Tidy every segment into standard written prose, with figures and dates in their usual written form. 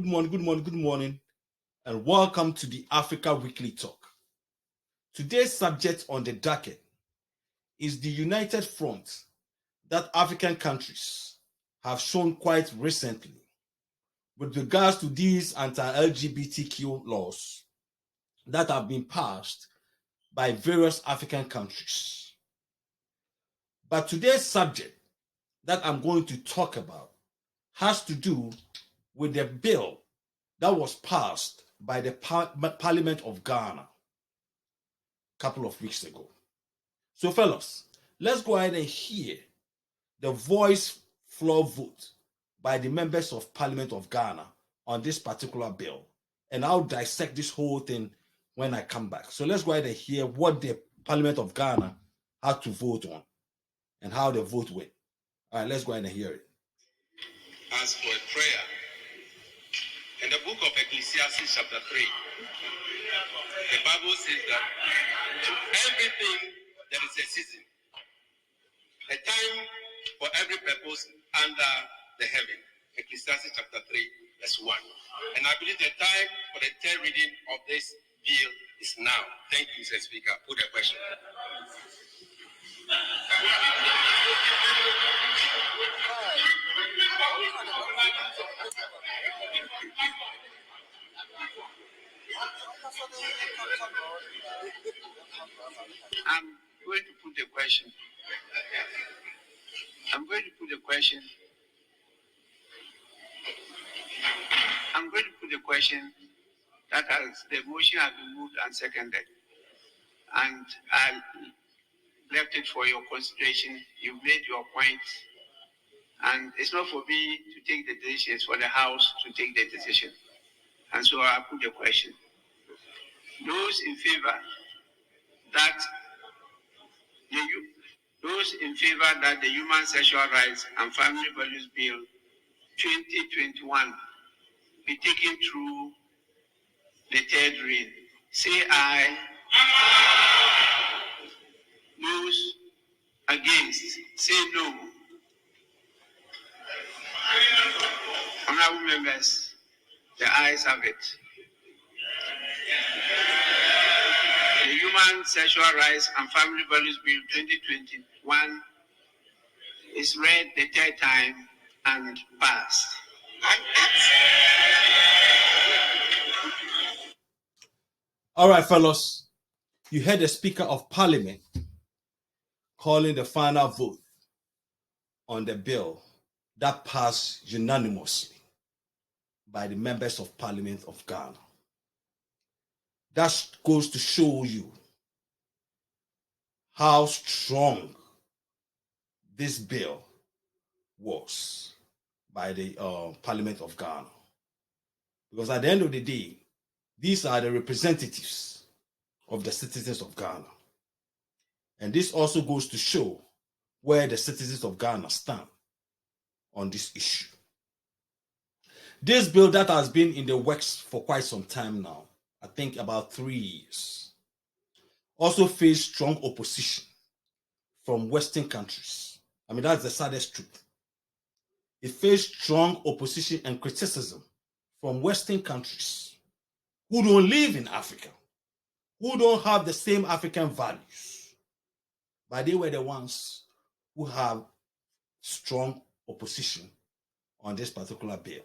good morning, and welcome to the Africa Weekly Talk. Today's subject on the docket is the united front that African countries have shown quite recently with regards to these anti-LGBTQ laws that have been passed by various African countries. But today's subject that I'm going to talk about has to do with the bill that was passed by the Parliament of Ghana a couple of weeks ago. So, fellas, let's go ahead and hear the voice floor vote by the members of Parliament of Ghana on this particular bill. And I'll dissect this whole thing when I come back. So let's go ahead and hear what the Parliament of Ghana had to vote on and how the vote went. All right, let's go ahead and hear it. As for a prayer, in the book of Ecclesiastes chapter 3, the Bible says that to everything there is a season, a time for every purpose under the heaven. Ecclesiastes chapter 3, verse 1. And I believe the time for the third reading of this bill is now. Thank you, Mr. Speaker. Put a question. I'm going to put a question. I'm going to put a question that has the motion has been moved and seconded. And I left it for your consideration. You've made your point. And it's not for me to take the decision, it's for the House to take the decision. And so I put the question. Those in favor that the Human Sexual Rights and Family Values Bill 2021 be taken through the third read, say aye. Those against, say no. Honorable members, the ayes have it. The Human Sexual Rights and Family Values Bill 2021 is read the third time and passed. All right, fellas, you heard the Speaker of Parliament calling the final vote on the bill that passed unanimously by the members of Parliament of Ghana. That goes to show you how strong this bill was by the Parliament of Ghana. Because at the end of the day, these are the representatives of the citizens of Ghana. And this also goes to show where the citizens of Ghana stand on this issue. This bill that has been in the works for quite some time now, I think about 3 years, also faced strong opposition from Western countries. I mean, that's the saddest truth. It faced strong opposition and criticism from Western countries who don't live in Africa, who don't have the same African values. But they were the ones who have strong opposition on this particular bill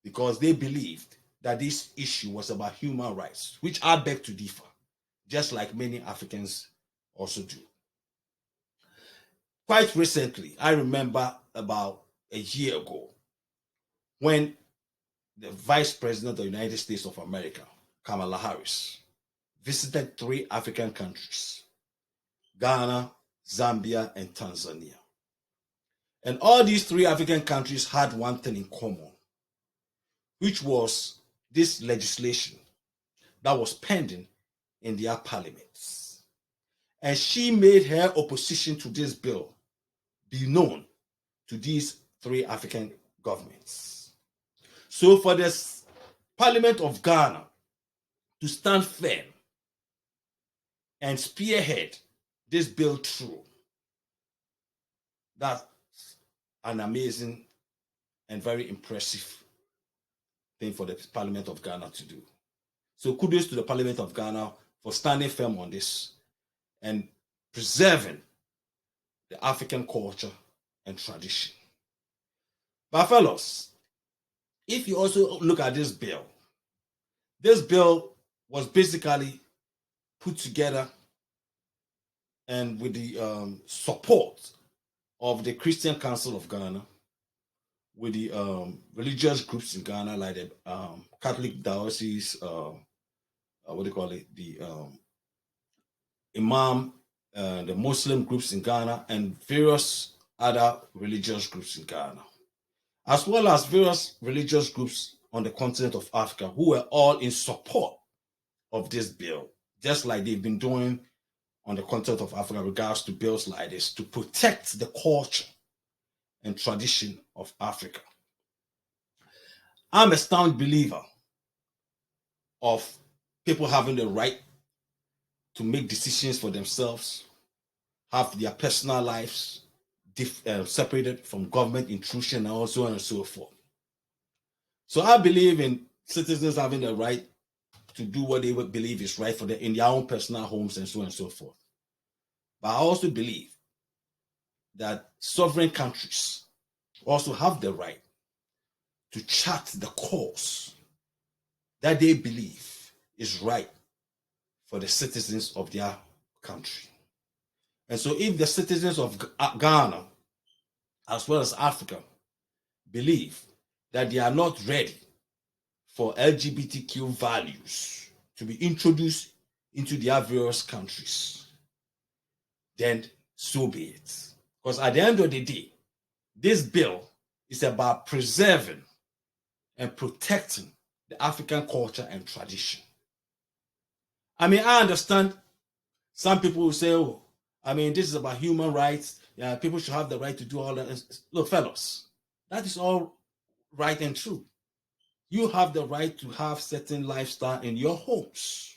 because they believed that this issue was about human rights, which I beg to differ, just like many Africans also do. Quite recently, I remember about a year ago when the Vice President of the United States of America, Kamala Harris, visited 3 African countries, Ghana, Zambia, and Tanzania. And all these 3 African countries had one thing in common, which was this legislation that was pending in their parliaments. And she made her opposition to this bill be known to these 3 African governments. So for the Parliament of Ghana to stand firm and spearhead this bill through, that's an amazing and very impressive thing for the Parliament of Ghana to do. So kudos to the Parliament of Ghana for standing firm on this and preserving the African culture and tradition. But fellows, if you also look at this bill was basically put together and with the support of the Christian Council of Ghana, with the religious groups in Ghana, like the Catholic diocese, what do you call it, the Imam, the Muslim groups in Ghana, and various other religious groups in Ghana, as well as various religious groups on the continent of Africa who were all in support of this bill, just like they've been doing on the continent of Africa in regards to bills like this to protect the culture and tradition of Africa. I'm a staunch believer of people having the right to make decisions for themselves, have their personal lives separated from government intrusion and so on and so forth. So I believe in citizens having the right to do what they would believe is right for them in their own personal homes and so on and so forth. But I also believe that sovereign countries also have the right to chart the course that they believe is right for the citizens of their country. And so if the citizens of Ghana, as well as Africa, believe that they are not ready for LGBTQ values to be introduced into their various countries, then so be it. Because at the end of the day, this bill is about preserving and protecting the African culture and tradition. I mean, I understand some people will say, oh, I mean, this is about human rights. Yeah, people should have the right to do all that. Look, fellows, that is all right and true. You have the right to have certain lifestyle in your homes.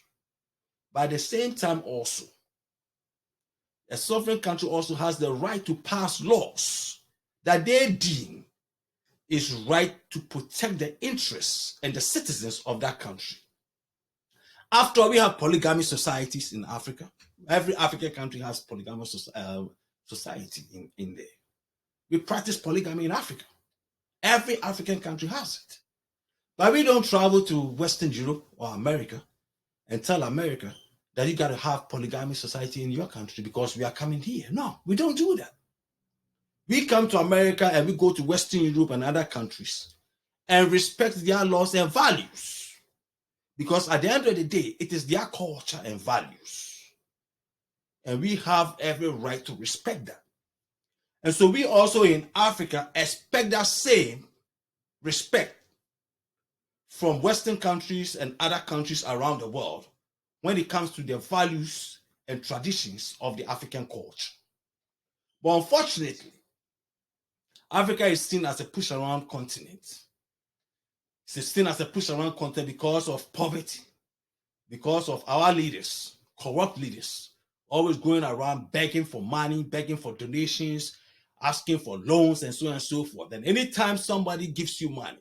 But at the same time also, a sovereign country also has the right to pass laws that they deem is right to protect the interests and the citizens of that country. After all, we have polygamy societies in Africa. Every African country has polygamous society in there. We practice polygamy in Africa. Every African country has it. But we don't travel to Western Europe or America and tell America that you got to have polygamy society in your country because we are coming here. No, we don't do that. We come to America and we go to Western Europe and other countries and respect their laws and values. Because at the end of the day, it is their culture and values. And we have every right to respect that. And so we also in Africa expect that same respect from Western countries and other countries around the world when it comes to the values and traditions of the African culture. But unfortunately, Africa is seen as a push-around continent. It's seen as a push-around continent because of poverty, because of our leaders, corrupt leaders, always going around begging for money, begging for donations, asking for loans, and so on and so forth. And anytime somebody gives you money,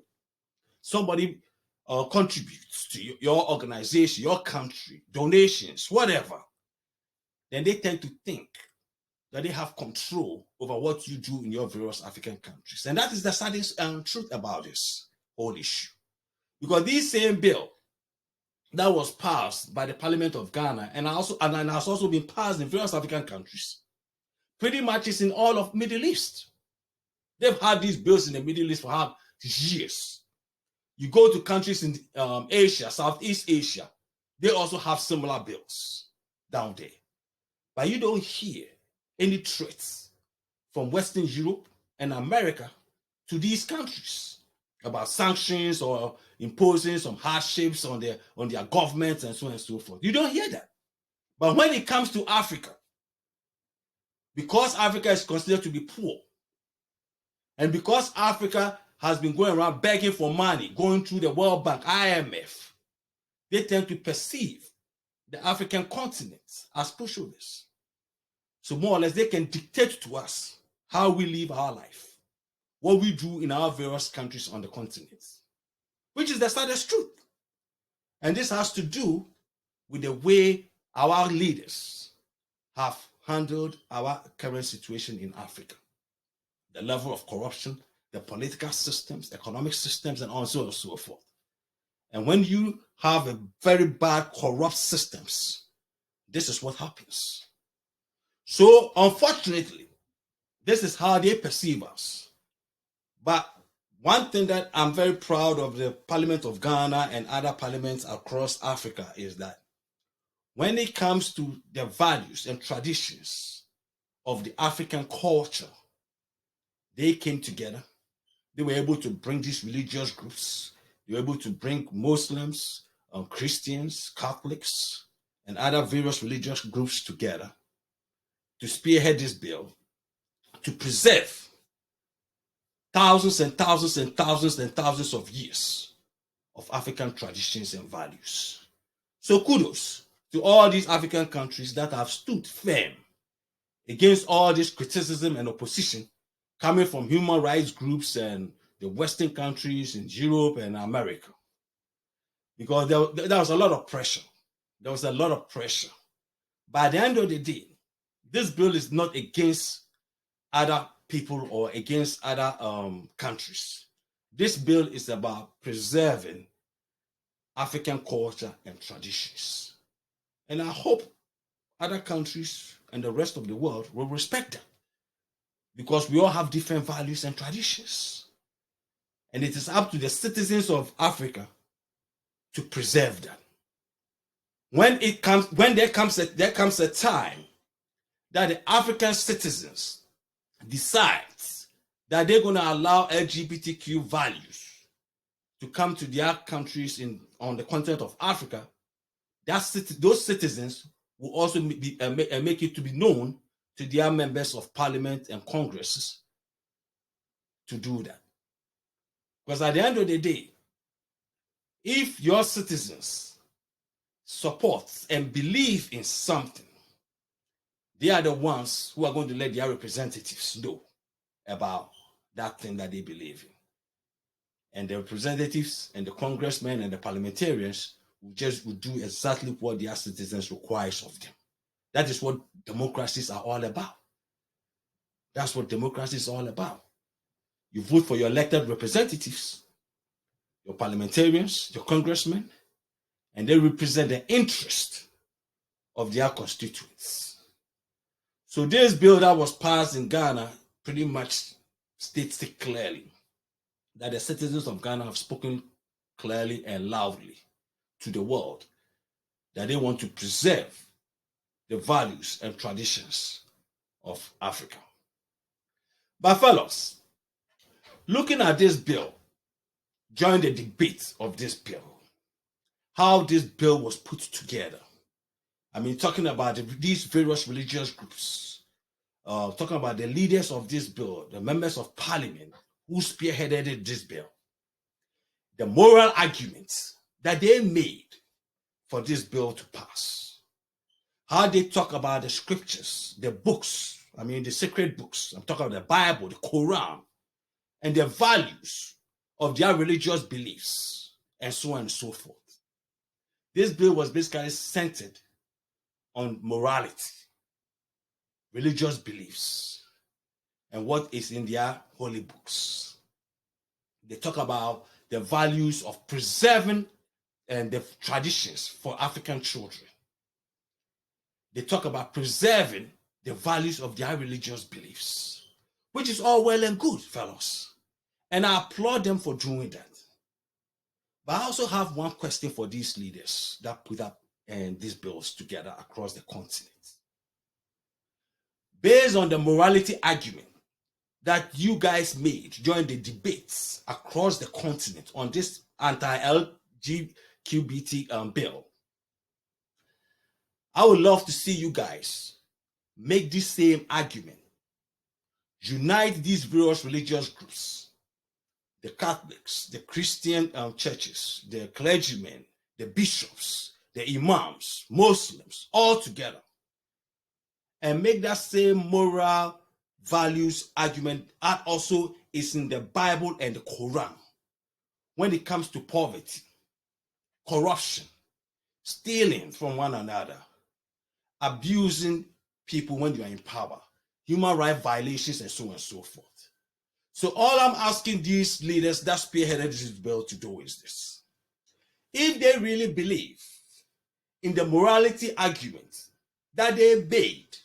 somebody contributes to your organization, your country, donations, whatever, then they tend to think that they have control over what you do in your various African countries. And that is the saddest truth about this whole issue. Because this same bill that was passed by the Parliament of Ghana and has also been passed in various African countries, pretty much is in all of Middle East. They've had these bills in the Middle East for years. You go to countries in Asia, Southeast Asia, they also have similar bills down there. But you don't hear any threats from Western Europe and America to these countries about sanctions or imposing some hardships on their governments and so on and so forth. You don't hear that. But when it comes to Africa, because Africa is considered to be poor, and because Africa has been going around begging for money, going through the World Bank, IMF, they tend to perceive the African continent as pushovers. So more or less, they can dictate to us how we live our life, what we do in our various countries on the continent, which is the saddest truth. And this has to do with the way our leaders have handled our current situation in Africa. The level of corruption, the political systems, economic systems, and so on and so forth. And when you have a very bad, corrupt systems, this is what happens. So, unfortunately, this is how they perceive us. But one thing that I'm very proud of the Parliament of Ghana and other parliaments across Africa is that when it comes to the values and traditions of the African culture, they came together. They were able to bring these religious groups. They were able to bring Muslims, Christians, Catholics, and other various religious groups together to spearhead this bill to preserve thousands and thousands and thousands and thousands of years of African traditions and values. So kudos to all these African countries that have stood firm against all this criticism and opposition coming from human rights groups and the Western countries in Europe and America. Because there was a lot of pressure. There was a lot of pressure. By the end of the day, this bill is not against other people or against other countries. This bill is about preserving African culture and traditions. And I hope other countries and the rest of the world will respect that, because we all have different values and traditions. And it is up to the citizens of Africa to preserve that. When there comes a time that the African citizens decide that they're going to allow LGBTQ values to come to their countries on the continent of Africa, those citizens will also make it to be known to their members of parliament and congresses to do that. Because at the end of the day, if your citizens support and believe in something, they are the ones who are going to let their representatives know about that thing that they believe in. And the representatives and the congressmen and the parliamentarians will do exactly what their citizens requires of them. That is what democracies are all about. That's what democracy is all about. You vote for your elected representatives, your parliamentarians, your congressmen, and they represent the interest of their constituents. So this bill that was passed in Ghana pretty much states it clearly that the citizens of Ghana have spoken clearly and loudly to the world that they want to preserve the values and traditions of Africa. But fellows, looking at this bill, during the debate of this bill, how this bill was put together, I mean, talking about these various religious groups, talking about the leaders of this bill, the members of parliament who spearheaded this bill, the moral arguments that they made for this bill to pass, how they talk about the scriptures, the books, I mean, the sacred books, I'm talking about the Bible, the Quran, and the values of their religious beliefs, and so on and so forth. This bill was basically centered on morality, religious beliefs, and what is in their holy books. They talk about the values of preserving and the traditions for African children. They talk about preserving the values of their religious beliefs, which is all well and good, fellows. And I applaud them for doing that. But I also have one question for these leaders that put up these bills together across the continent. Based on the morality argument that you guys made during the debates across the continent on this anti-LGBT bill, I would love to see you guys make this same argument. Unite these various religious groups, the Catholics, the Christian churches, the clergymen, the bishops, the imams, Muslims, all together, and make that same moral values argument that also is in the Bible and the Quran. when it comes to poverty, corruption, stealing from one another, abusing people when you are in power, human rights violations, and so on and so forth. So all I'm asking these leaders that spearheaded this bill to do is this. If they really believe in the morality argument that they made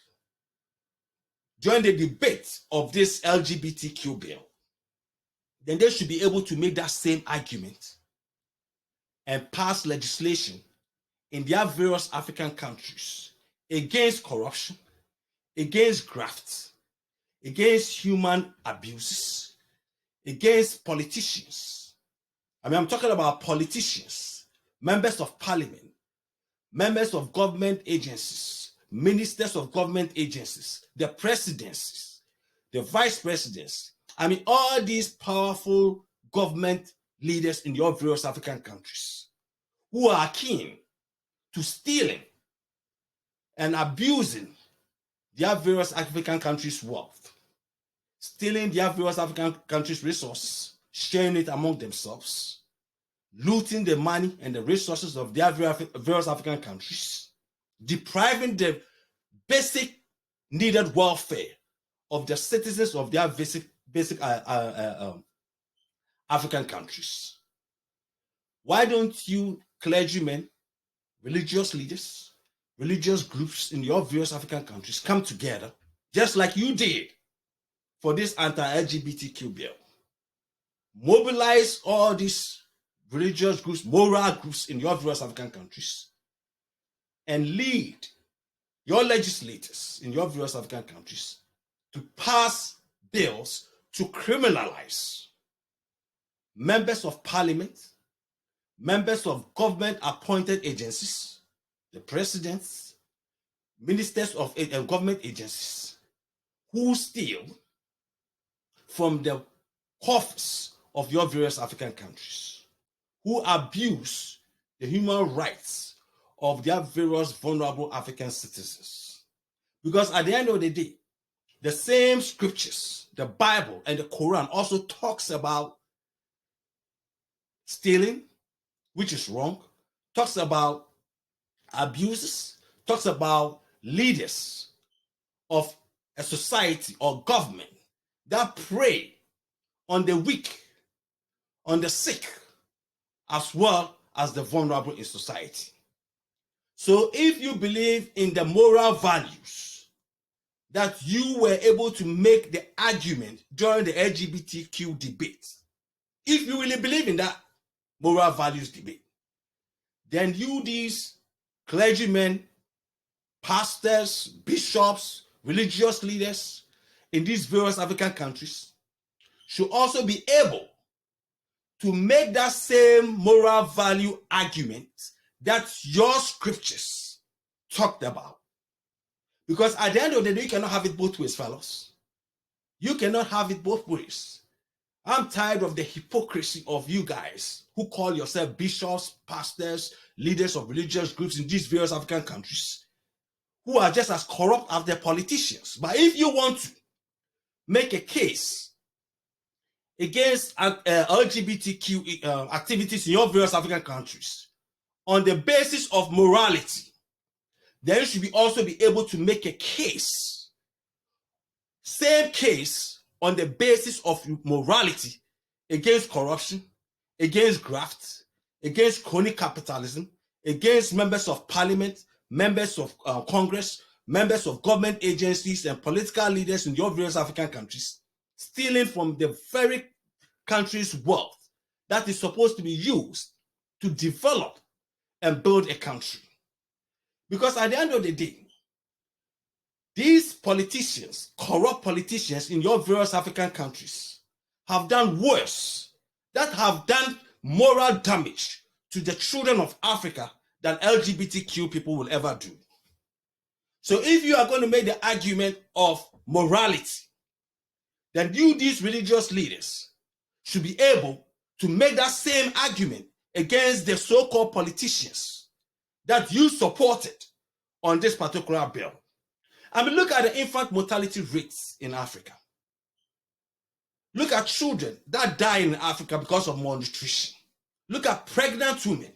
during the debate of this LGBTQ bill, then they should be able to make that same argument and pass legislation in their various African countries against corruption, against graft, against human abuses, against politicians. I mean, I'm talking about politicians, members of parliament, members of government agencies, ministers of government agencies, the presidencies, the vice presidents. I mean, all these powerful government leaders in your various African countries who are keen to stealing and abusing their various African countries' wealth, stealing their various African countries' resources, sharing it among themselves, looting the money and the resources of their various African countries, depriving the basic needed welfare of the citizens of their basic African countries. Why don't you clergymen, religious leaders, religious groups in your various African countries come together, just like you did for this anti-LGBTQ bill? Mobilize all these religious groups, moral groups in your various African countries, and lead your legislators in your various African countries to pass bills to criminalize members of parliament, members of government appointed agencies, the presidents, ministers of government agencies who steal from the coffers of your various African countries, who abuse the human rights of their various vulnerable African citizens. Because at the end of the day, the same scriptures, the Bible and the Quran also talks about stealing, which is wrong, talks about abuses, talks about leaders of a society or government that prey on the weak, on the sick, as well as the vulnerable in society. So if you believe in the moral values that you were able to make the argument during the LGBTQ debate, if you really believe in that moral values debate, then you, these clergymen, pastors, bishops, religious leaders in these various African countries should also be able to make that same moral value argument that your scriptures talked about. Because at the end of the day, you cannot have it both ways, fellows. You cannot have it both ways. I'm tired of the hypocrisy of you guys who call yourself bishops, pastors, leaders of religious groups in these various African countries, who are just as corrupt as their politicians. But if you want to make a case against LGBTQ activities in your various African countries on the basis of morality, then you should also be able to make a case, same case, on the basis of morality against corruption, against graft, against crony capitalism, against members of parliament, members of Congress, members of government agencies, and political leaders in your various African countries, stealing from the very country's wealth that is supposed to be used to develop and build a country. Because at the end of the day, these politicians, corrupt politicians in your various African countries, have done worse, that have done moral damage to the children of Africa than LGBTQ people will ever do. So if you are going to make the argument of morality, then you, these religious leaders, should be able to make that same argument against the so-called politicians that you supported on this particular bill. I mean, look at the infant mortality rates in Africa. Look at children that die in Africa because of malnutrition. Look at pregnant women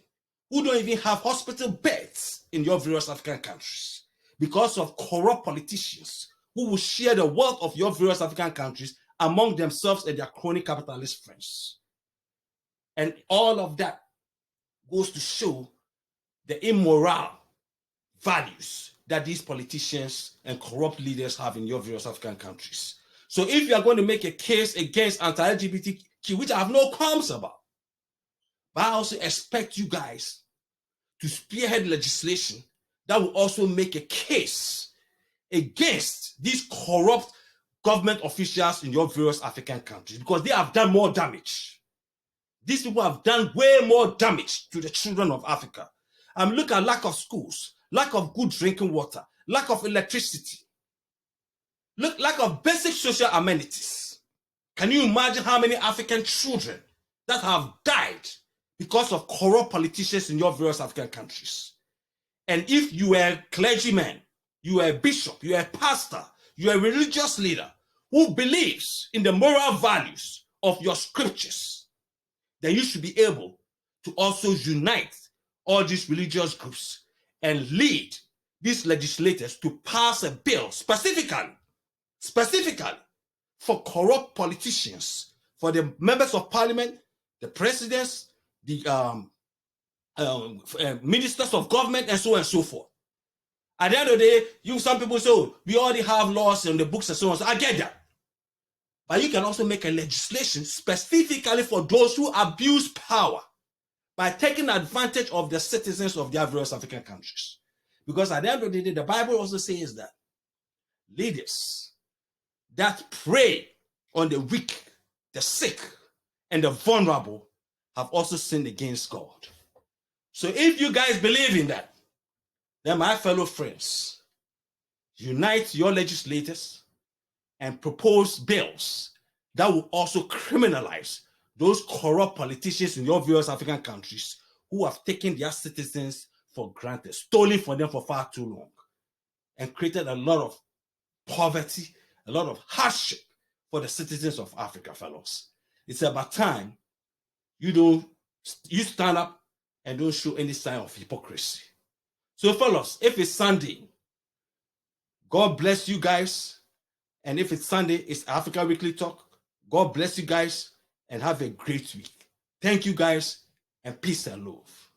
who don't even have hospital beds in your various African countries because of corrupt politicians who will share the wealth of your various African countries among themselves and their crony capitalist friends. And all of that goes to show the immoral values that these politicians and corrupt leaders have in your various African countries. So if you are going to make a case against anti-LGBTQ, which I have no qualms about, but I also expect you guys to spearhead legislation that will also make a case against these corrupt government officials in your various African countries, because they have done more damage. These people have done way more damage to the children of Africa. Look at lack of schools, lack of good drinking water, lack of electricity, lack of basic social amenities. Can you imagine how many African children that have died because of corrupt politicians in your various African countries? And if you are a clergyman, you are a bishop, you are a pastor, you are a religious leader who believes in the moral values of your scriptures, then you should be able to also unite all these religious groups and lead these legislators to pass a bill specifically for corrupt politicians, for the members of parliament, the presidents, the ministers of government, and so on and so forth. At the end of the day, some people say, oh, we already have laws in the books and so on. So I get that. But you can also make a legislation specifically for those who abuse power by taking advantage of the citizens of their various African countries. Because at the end of the day, the Bible also says that leaders that prey on the weak, the sick, and the vulnerable have also sinned against God. So if you guys believe in that, then my fellow friends, unite your legislators and propose bills that will also criminalize those corrupt politicians in your various African countries who have taken their citizens for granted, stolen from them for far too long, and created a lot of poverty, a lot of hardship for the citizens of Africa, fellows. It's about time you stand up and don't show any sign of hypocrisy. So, fellows, if it's Sunday, God bless you guys. And if it's Sunday, it's Africa Weekly Talk. God bless you guys and have a great week. Thank you guys, and peace and love.